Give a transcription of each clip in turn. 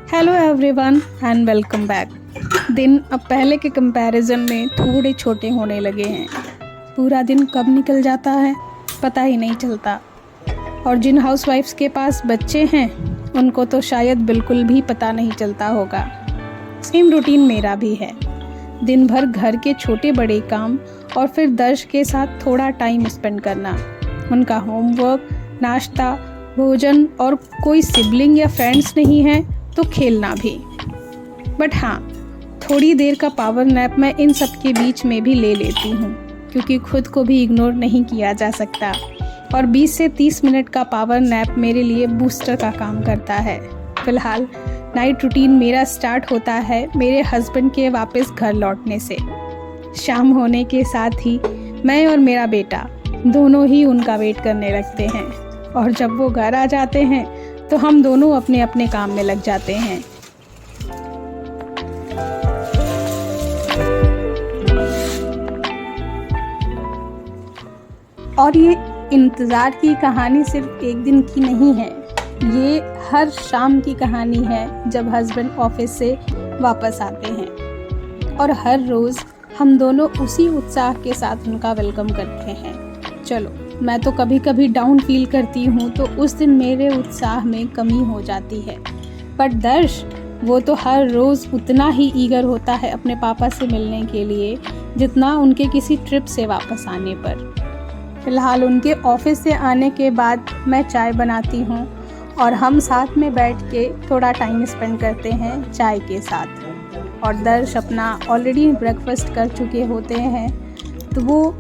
Hello everyone and welcome back. दिन अब पहले के कंपैरिजन में थोड़े छोटे होने लगे हैं। पूरा दिन कब निकल जाता है पता ही नहीं चलता। और जिन हाउसवाइफ्स के पास बच्चे हैं उनको तो शायद बिल्कुल भी पता नहीं चलता होगा। सेम रूटीन मेरा भी है। दिन भर घर के छोटे बड़े काम और फिर दर्श के साथ थोड़ा टाइम स्पेंड करना, उनका होमवर्क, नाश्ता, भोजन, और कोई सिबलिंग या फ्रेंड्स नहीं है तो खेलना भी। बट हाँ, थोड़ी देर का पावर नैप मैं इन सब के बीच में भी ले लेती हूँ, क्योंकि खुद को भी इग्नोर नहीं किया जा सकता। और 20 से 30 मिनट का पावर नैप मेरे लिए बूस्टर का काम करता है। फ़िलहाल नाइट रूटीन मेरा स्टार्ट होता है मेरे हस्बैंड के वापस घर लौटने से। शाम होने के साथ ही मैं और मेरा बेटा दोनों ही उनका वेट करने लगते हैं, और जब वो घर आ जाते हैं तो हम दोनों अपने अपने काम में लग जाते हैं। और ये इंतज़ार की कहानी सिर्फ एक दिन की नहीं है, ये हर शाम की कहानी है जब हस्बैंड ऑफिस से वापस आते हैं, और हर रोज़ हम दोनों उसी उत्साह के साथ उनका वेलकम करते हैं। चलो, मैं तो कभी कभी डाउन फील करती हूँ तो उस दिन मेरे उत्साह में कमी हो जाती है। बट दर्श, वो तो हर रोज़ उतना ही ईगर होता है अपने पापा से मिलने के लिए जितना उनके किसी ट्रिप से वापस आने पर। फ़िलहाल उनके ऑफिस से आने के बाद मैं चाय बनाती हूँ और हम साथ में बैठ के थोड़ा टाइम स्पेंड करते हैं चाय के साथ। और दर्श अपना ऑलरेडी ब्रेकफास्ट कर चुके होते हैं तो वो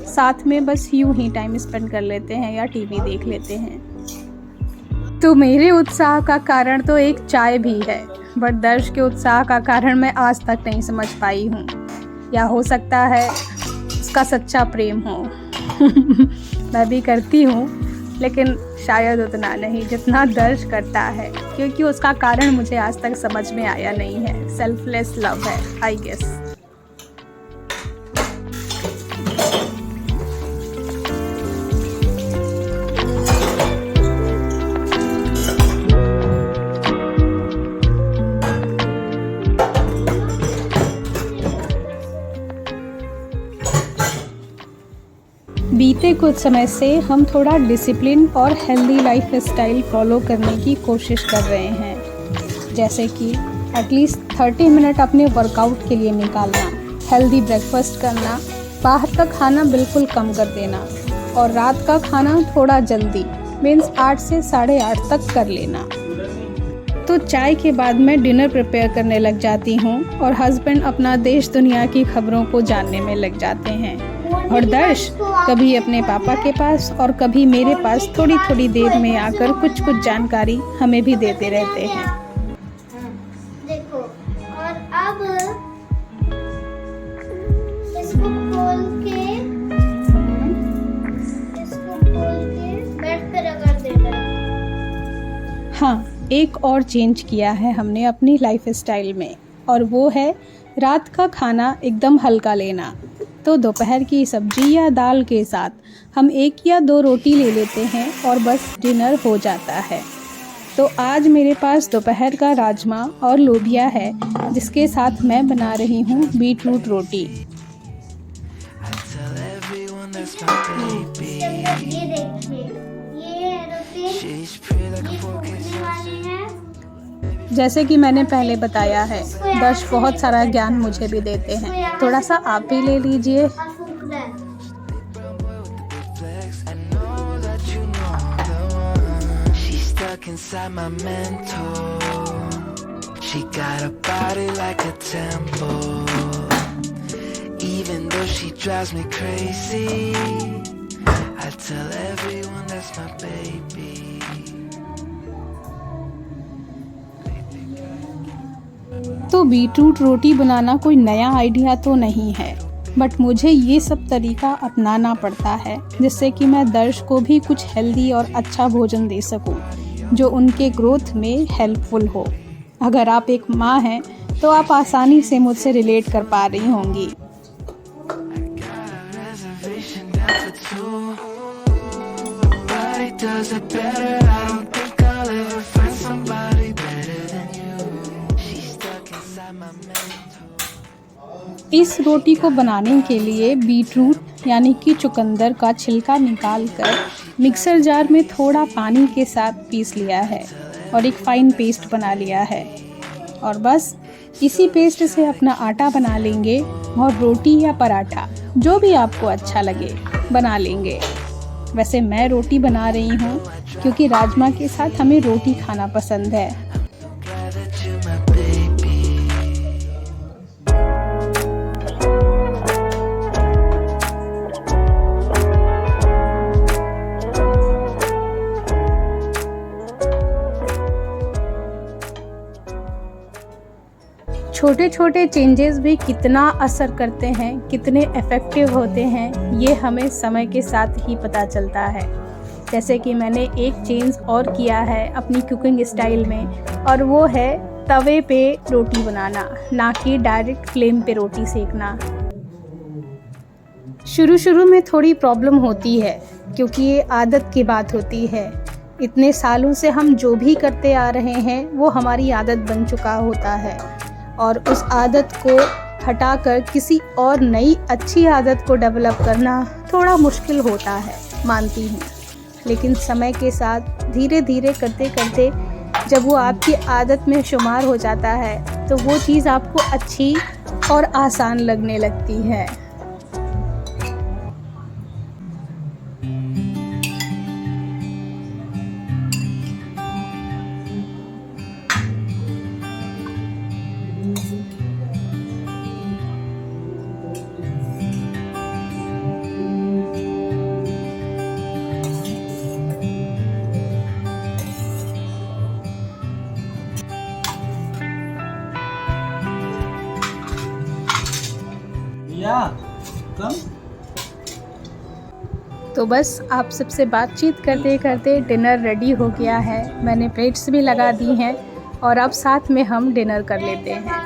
साथ में बस यूं ही टाइम स्पेंड कर लेते हैं या टीवी देख लेते हैं। तो मेरे उत्साह का कारण तो एक चाय भी है, बट दर्श के उत्साह का कारण मैं आज तक नहीं समझ पाई हूँ। या हो सकता है उसका सच्चा प्रेम हो। मैं भी करती हूँ, लेकिन शायद उतना नहीं जितना दर्श करता है, क्योंकि उसका कारण मुझे आज तक समझ में आया नहीं है। सेल्फलेस लव है, आई गेस। बीते कुछ समय से हम थोड़ा डिसिप्लिन और हेल्दी लाइफ स्टाइल फॉलो करने की कोशिश कर रहे हैं, जैसे कि एटलीस्ट 30 मिनट अपने वर्कआउट के लिए निकालना, हेल्दी ब्रेकफास्ट करना, बाहर का खाना बिल्कुल कम कर देना, और रात का खाना थोड़ा जल्दी मीन्स 8 से 8:30 तक कर लेना। तो चाय के बाद मैं डिनर प्रिपेयर करने लग जाती हूँ और हस्बैंड अपना देश दुनिया की खबरों को जानने में लग जाते हैं। और दर्श कभी अपने पापा के पास और कभी मेरे पास थोड़ी थोड़ी देर में आकर कुछ कुछ जानकारी हमें भी देते रहते हैं। देखो, और अब इसको खोल के बेड पे रगड़ देना। हाँ, एक और चेंज किया है हमने अपनी लाइफ स्टाइल में, और वो है रात का खाना एकदम हल्का लेना। तो दोपहर की सब्जी या दाल के साथ हम 1 या 2 रोटी ले लेते हैं और बस डिनर हो जाता है। तो आज मेरे पास दोपहर का राजमा और लोबिया है, जिसके साथ मैं बना रही हूँ बीटरूट रोटी। ये देखिए, ये रोटी वाली है। जैसे कि मैंने पहले बताया है, दर्श बहुत सारा ज्ञान मुझे भी देते हैं। थोड़ा सा आप भी ले लीजिए। तो बीटरूट रोटी बनाना कोई नया आइडिया तो नहीं है, बट मुझे ये सब तरीका अपनाना पड़ता है जिससे कि मैं दर्श को भी कुछ हेल्दी और अच्छा भोजन दे सकूं, जो उनके ग्रोथ में हेल्पफुल हो। अगर आप एक माँ हैं तो आप आसानी से मुझसे रिलेट कर पा रही होंगी। does it better. I don't think I'll ever find somebody better than you. इस रोटी को बनाने के लिए बीटरूट यानी कि चुकंदर का छिलका निकालकर मिक्सर जार में थोड़ा पानी के साथ पीस लिया है और एक फ़ाइन पेस्ट बना लिया है। और बस इसी पेस्ट से अपना आटा बना लेंगे और रोटी या पराठा जो भी आपको अच्छा लगे बना लेंगे। वैसे मैं रोटी बना रही हूँ क्योंकि राजमा के साथ हमें रोटी खाना पसंद है। छोटे छोटे चेंजेस भी कितना असर करते हैं, कितने इफ़ेक्टिव होते हैं, ये हमें समय के साथ ही पता चलता है। जैसे कि मैंने एक चेंज और किया है अपनी कुकिंग स्टाइल में, और वो है तवे पे रोटी बनाना, ना कि डायरेक्ट फ्लेम पे रोटी सेकना। शुरू में थोड़ी प्रॉब्लम होती है क्योंकि ये आदत की बात होती है। इतने सालों से हम जो भी करते आ रहे हैं वो हमारी आदत बन चुका होता है, और उस आदत को हटाकर किसी और नई अच्छी आदत को डेवलप करना थोड़ा मुश्किल होता है, मानती हूँ। लेकिन समय के साथ धीरे धीरे करते करते जब वो आपकी आदत में शुमार हो जाता है तो वो चीज़ आपको अच्छी और आसान लगने लगती है। तो बस आप सबसे बातचीत करते करते डिनर रेडी हो गया है। मैंने प्लेट्स भी लगा दी हैं और अब साथ में हम डिनर कर लेते हैं।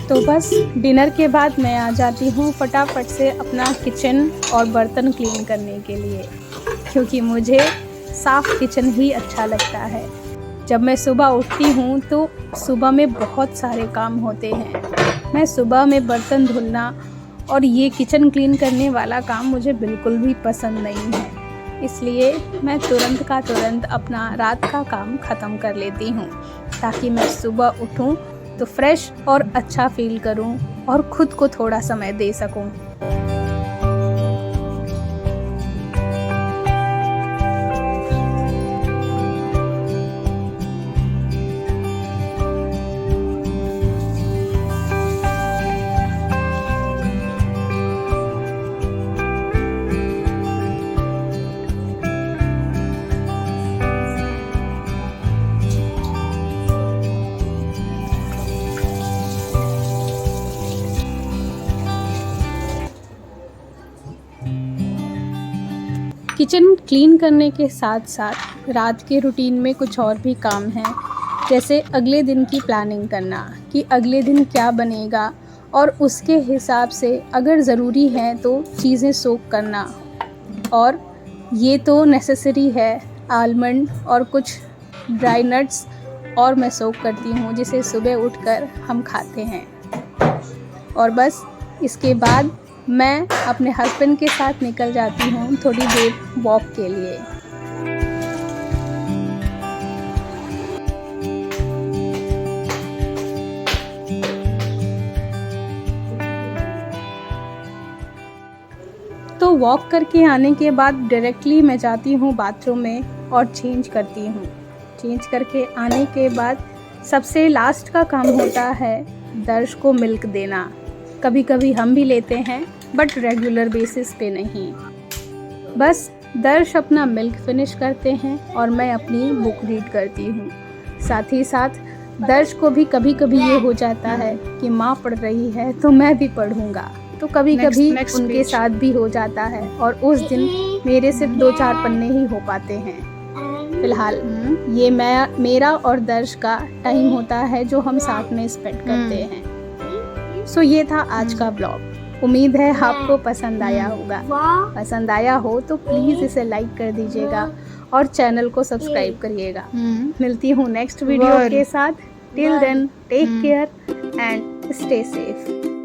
तो बस डिनर के बाद मैं आ जाती हूँ फटाफट से अपना किचन और बर्तन क्लीन करने के लिए, क्योंकि मुझे साफ़ किचन ही अच्छा लगता है। जब मैं सुबह उठती हूँ तो सुबह में बहुत सारे काम होते हैं। मैं सुबह में बर्तन धुलना और ये किचन क्लीन करने वाला काम मुझे बिल्कुल भी पसंद नहीं है, इसलिए मैं तुरंत का तुरंत अपना रात का काम ख़त्म कर लेती हूँ, ताकि मैं सुबह उठूँ तो फ्रेश और अच्छा फील करूं और खुद को थोड़ा समय दे सकूं। किचन क्लीन करने के साथ साथ रात के रूटीन में कुछ और भी काम हैं, जैसे अगले दिन की प्लानिंग करना कि अगले दिन क्या बनेगा, और उसके हिसाब से अगर ज़रूरी है तो चीज़ें सोक करना। और ये तो नेसेसरी है, आलमंड और कुछ ड्राई नट्स और मैं सोक करती हूँ, जिसे सुबह उठकर हम खाते हैं। और बस इसके बाद मैं अपने हस्बैंड के साथ निकल जाती हूँ थोड़ी देर वॉक के लिए। तो वॉक करके आने के बाद डायरेक्टली मैं जाती हूँ बाथरूम में और चेंज करती हूँ। चेंज करके आने के बाद सबसे लास्ट का काम होता है दर्श को मिल्क देना। कभी कभी हम भी लेते हैं, बट रेगुलर बेसिस पे नहीं। बस दर्श अपना मिल्क फिनिश करते हैं और मैं अपनी बुक रीड करती हूँ। साथ ही साथ दर्श को भी कभी कभी ये हो जाता है कि माँ पढ़ रही है तो मैं भी पढ़ूंगा, तो कभी कभी उनके साथ भी हो जाता है और उस दिन मेरे सिर्फ 2-4 पन्ने ही हो पाते हैं। फिलहाल ये मेरा और दर्श का टाइम होता है जो हम साथ में स्पेंड करते हैं। सो ये था आज का ब्लॉग। उम्मीद है आपको पसंद आया होगा। पसंद आया हो तो प्लीज़ इसे लाइक कर दीजिएगा और चैनल को सब्सक्राइब करिएगा। मिलती हूँ नेक्स्ट वीडियो के साथ। Till then take care and stay safe.